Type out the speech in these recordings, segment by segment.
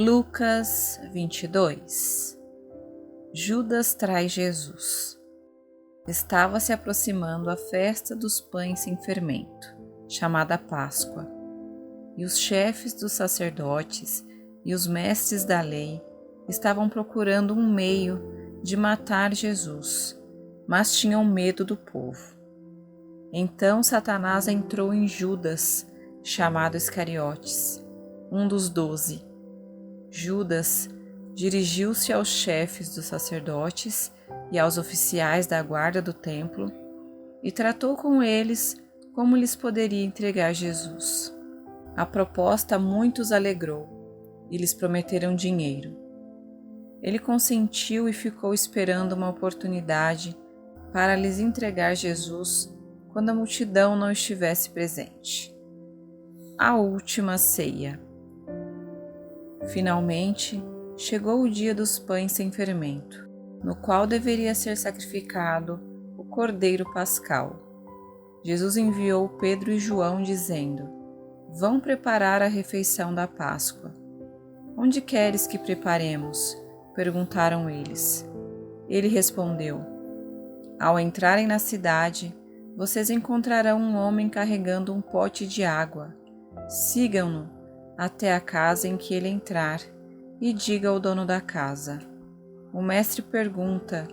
Lucas 22. Judas trai Jesus. Estava se aproximando a festa dos pães sem fermento, chamada Páscoa, e os chefes dos sacerdotes e os mestres da lei estavam procurando um meio de matar Jesus, mas tinham medo do povo. Então Satanás entrou em Judas, chamado Iscariotes, um dos 12. Judas dirigiu-se aos chefes dos sacerdotes e aos oficiais da guarda do templo e tratou com eles como lhes poderia entregar Jesus. A proposta muitos alegrou e lhes prometeram dinheiro. Ele consentiu e ficou esperando uma oportunidade para lhes entregar Jesus quando a multidão não estivesse presente. A última ceia. Finalmente, chegou o dia dos pães sem fermento, no qual deveria ser sacrificado o Cordeiro Pascal. Jesus enviou Pedro e João dizendo: Vão preparar a refeição da Páscoa. Onde queres que preparemos? Perguntaram eles. Ele respondeu: Ao entrarem na cidade, vocês encontrarão um homem carregando um pote de água. Sigam-no até a casa em que ele entrar e diga ao dono da casa: O mestre pergunta: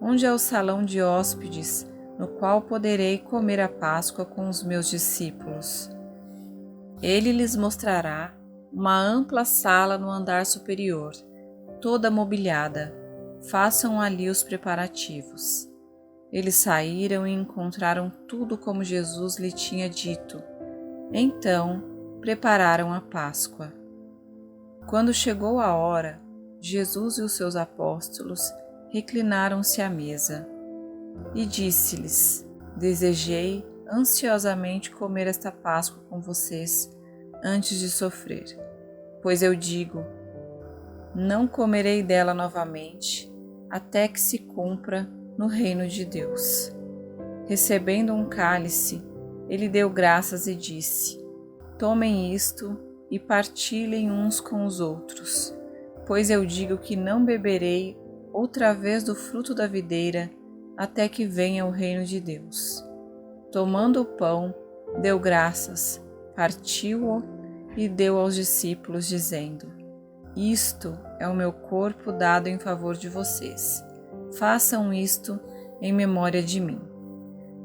Onde é o salão de hóspedes, no qual poderei comer a Páscoa com os meus discípulos? Ele lhes mostrará uma ampla sala no andar superior, toda mobiliada. Façam ali os preparativos. Eles saíram e encontraram tudo como Jesus lhe tinha dito. Então, prepararam a Páscoa. Quando chegou a hora, Jesus e os seus apóstolos reclinaram-se à mesa. E disse-lhes: Desejei ansiosamente comer esta Páscoa com vocês antes de sofrer. Pois eu digo, não comerei dela novamente até que se cumpra no reino de Deus. Recebendo um cálice, ele deu graças e disse: Tomem isto e partilhem uns com os outros, pois eu digo que não beberei outra vez do fruto da videira até que venha o reino de Deus. Tomando o pão, deu graças, partiu-o e deu aos discípulos, dizendo: Isto é o meu corpo dado em favor de vocês. Façam isto em memória de mim.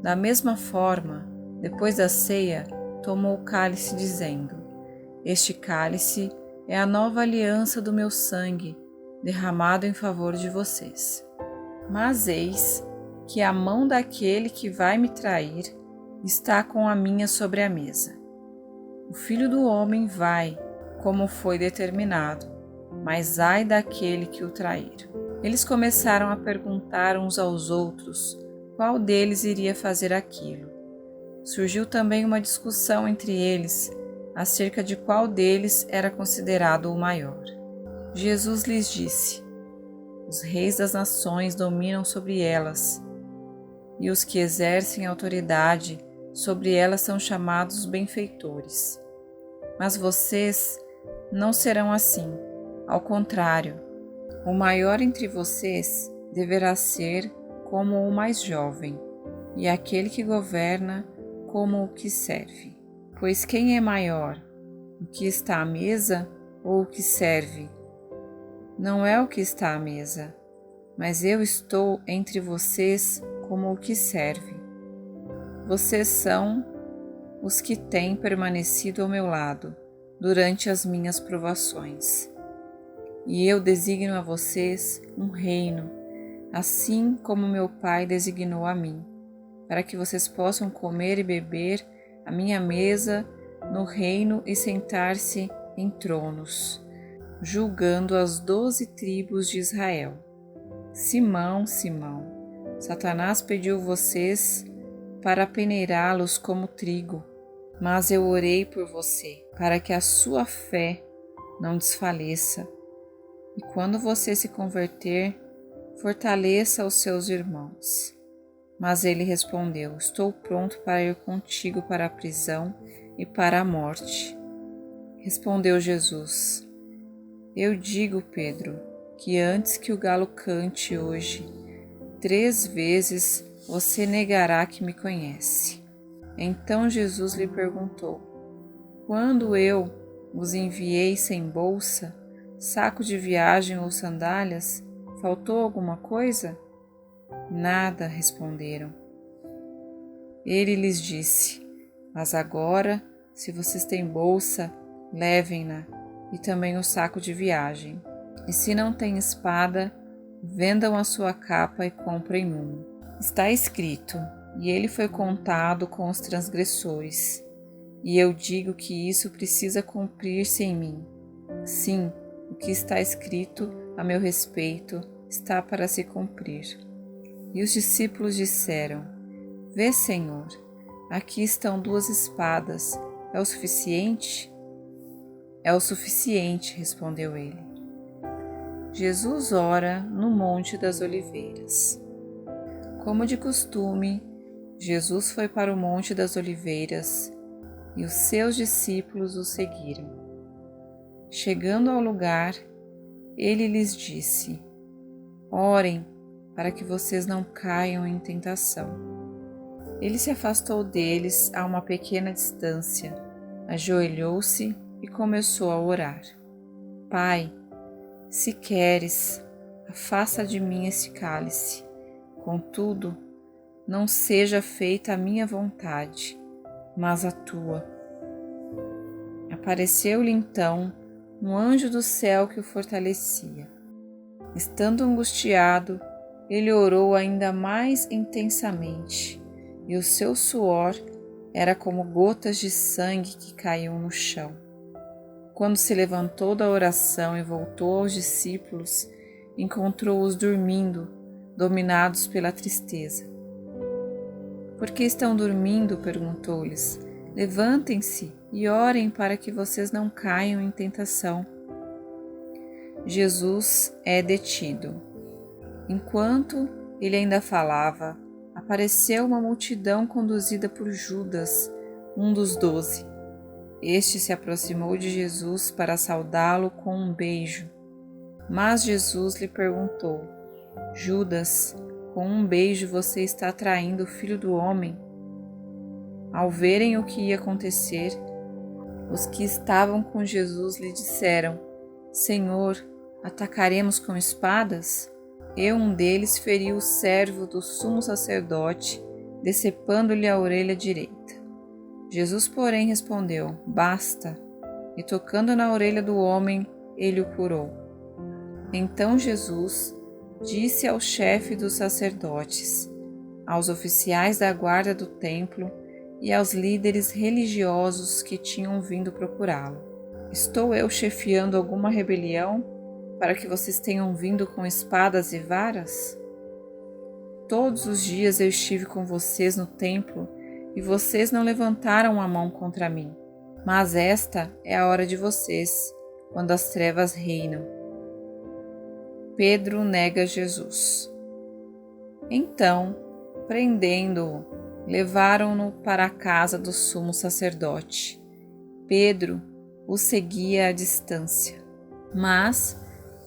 Da mesma forma, depois da ceia, tomou o cálice, dizendo: Este cálice é a nova aliança do meu sangue, derramado em favor de vocês. Mas eis que a mão daquele que vai me trair está com a minha sobre a mesa. O Filho do Homem vai, como foi determinado, mas ai daquele que o trair. Eles começaram a perguntar uns aos outros qual deles iria fazer aquilo. Surgiu também uma discussão entre eles acerca de qual deles era considerado o maior. Jesus lhes disse: Os reis das nações dominam sobre elas, e os que exercem autoridade sobre elas são chamados benfeitores. Mas vocês não serão assim. Ao contrário, o maior entre vocês deverá ser como o mais jovem, e aquele que governa como o que serve. Pois quem é maior, o que está à mesa ou o que serve? Não é o que está à mesa, mas eu estou entre vocês como o que serve. Vocês são os que têm permanecido ao meu lado durante as minhas provações. E eu designo a vocês um reino, assim como meu Pai designou a mim, para que vocês possam comer e beber à minha mesa no reino e sentar-se em tronos, julgando as 12 tribos de Israel. Simão, Simão, Satanás pediu vocês para peneirá-los como trigo, mas eu orei por você, para que a sua fé não desfaleça. E quando você se converter, fortaleça os seus irmãos. Mas ele respondeu: Estou pronto para ir contigo para a prisão e para a morte. Respondeu Jesus: Eu digo, Pedro, que antes que o galo cante hoje, 3 vezes você negará que me conhece. Então Jesus lhe perguntou: Quando eu vos enviei sem bolsa, saco de viagem ou sandálias, faltou alguma coisa? Nada, responderam. Ele lhes disse: Mas agora, se vocês têm bolsa, levem-na, e também o saco de viagem. E se não têm espada, vendam a sua capa e comprem uma. Está escrito: E ele foi contado com os transgressores. E eu digo que isso precisa cumprir-se em mim. Sim, o que está escrito a meu respeito está para se cumprir. E os discípulos disseram: Vê, Senhor, aqui estão 2 espadas. É o suficiente? É o suficiente, respondeu ele. Jesus ora no Monte das Oliveiras. Como de costume, Jesus foi para o Monte das Oliveiras e os seus discípulos o seguiram. Chegando ao lugar, ele lhes disse: Orem para que vocês não caiam em tentação. Ele se afastou deles a uma pequena distância, ajoelhou-se e começou a orar. Pai, se queres, afasta de mim esse cálice. Contudo, não seja feita a minha vontade, mas a tua. Apareceu-lhe então um anjo do céu que o fortalecia. Estando angustiado, ele orou ainda mais intensamente, e o seu suor era como gotas de sangue que caíam no chão. Quando se levantou da oração e voltou aos discípulos, encontrou-os dormindo, dominados pela tristeza. Por que estão dormindo? Perguntou-lhes. Levantem-se e orem para que vocês não caiam em tentação. Jesus é detido. Enquanto ele ainda falava, apareceu uma multidão conduzida por Judas, um dos 12. Este se aproximou de Jesus para saudá-lo com um beijo. Mas Jesus lhe perguntou: Judas, com um beijo você está traindo o Filho do Homem? Ao verem o que ia acontecer, os que estavam com Jesus lhe disseram: Senhor, atacaremos com espadas? E um deles feriu o servo do sumo sacerdote, decepando-lhe a orelha direita. Jesus, porém, respondeu: Basta. E tocando na orelha do homem, ele o curou. Então Jesus disse ao chefe dos sacerdotes, aos oficiais da guarda do templo e aos líderes religiosos que tinham vindo procurá-lo: Estou eu chefiando alguma rebelião para que vocês tenham vindo com espadas e varas? Todos os dias eu estive com vocês no templo e vocês não levantaram a mão contra mim. Mas esta é a hora de vocês, quando as trevas reinam. Pedro nega Jesus. Então, prendendo-o, levaram-no para a casa do sumo sacerdote. Pedro o seguia à distância. Mas,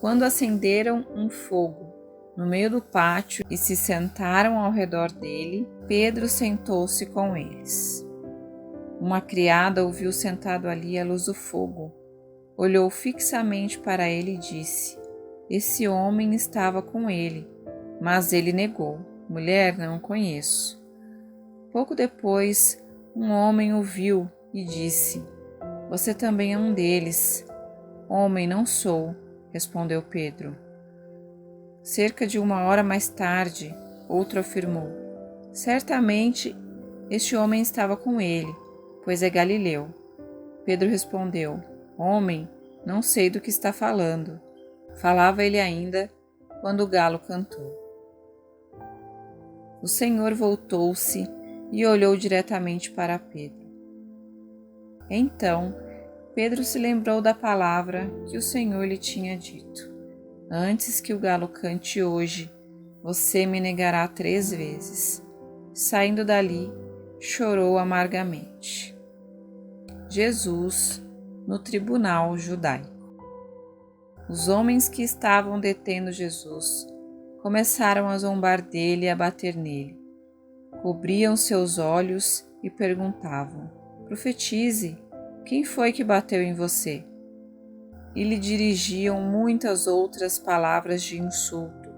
quando acenderam um fogo no meio do pátio e se sentaram ao redor dele, Pedro sentou-se com eles. Uma criada o viu sentado ali à luz do fogo, olhou fixamente para ele e disse: Esse homem estava com ele. Mas ele negou: Mulher, não o conheço. Pouco depois, um homem o viu e disse: Você também é um deles. Homem, não sou, respondeu Pedro. Cerca de 1 hora mais tarde, outro afirmou: Certamente este homem estava com ele, pois é galileu. Pedro respondeu: Homem, não sei do que está falando. Falava ele ainda quando o galo cantou. O Senhor voltou-se e olhou diretamente para Pedro. Então, Pedro se lembrou da palavra que o Senhor lhe tinha dito: Antes que o galo cante hoje, você me negará 3 vezes. Saindo dali, chorou amargamente. Jesus no tribunal judaico. Os homens que estavam detendo Jesus começaram a zombar dele e a bater nele. Cobriam seus olhos e perguntavam: Profetize, quem foi que bateu em você? E lhe dirigiam muitas outras palavras de insulto.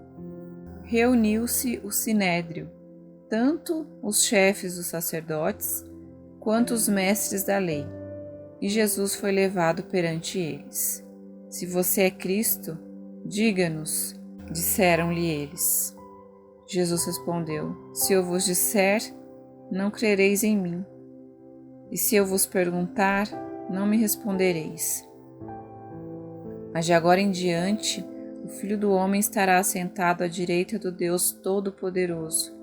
Reuniu-se o sinédrio, tanto os chefes dos sacerdotes quanto os mestres da lei, e Jesus foi levado perante eles. Se você é Cristo, diga-nos, disseram-lhe eles. Jesus respondeu: Se eu vos disser, não crereis em mim. E se eu vos perguntar, não me respondereis. Mas de agora em diante, o Filho do Homem estará assentado à direita do Deus Todo-Poderoso.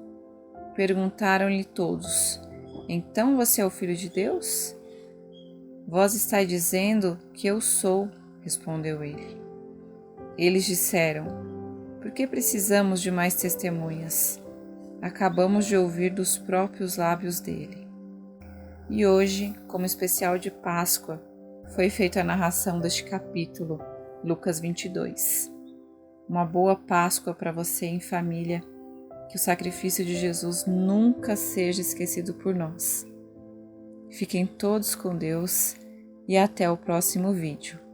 Perguntaram-lhe todos: Então você é o Filho de Deus? Vós estáis dizendo que eu sou, respondeu ele. Eles disseram: Por que precisamos de mais testemunhas? Acabamos de ouvir dos próprios lábios dele. E hoje, como especial de Páscoa, foi feita a narração deste capítulo, Lucas 22. Uma boa Páscoa para você em família, que o sacrifício de Jesus nunca seja esquecido por nós. Fiquem todos com Deus e até o próximo vídeo.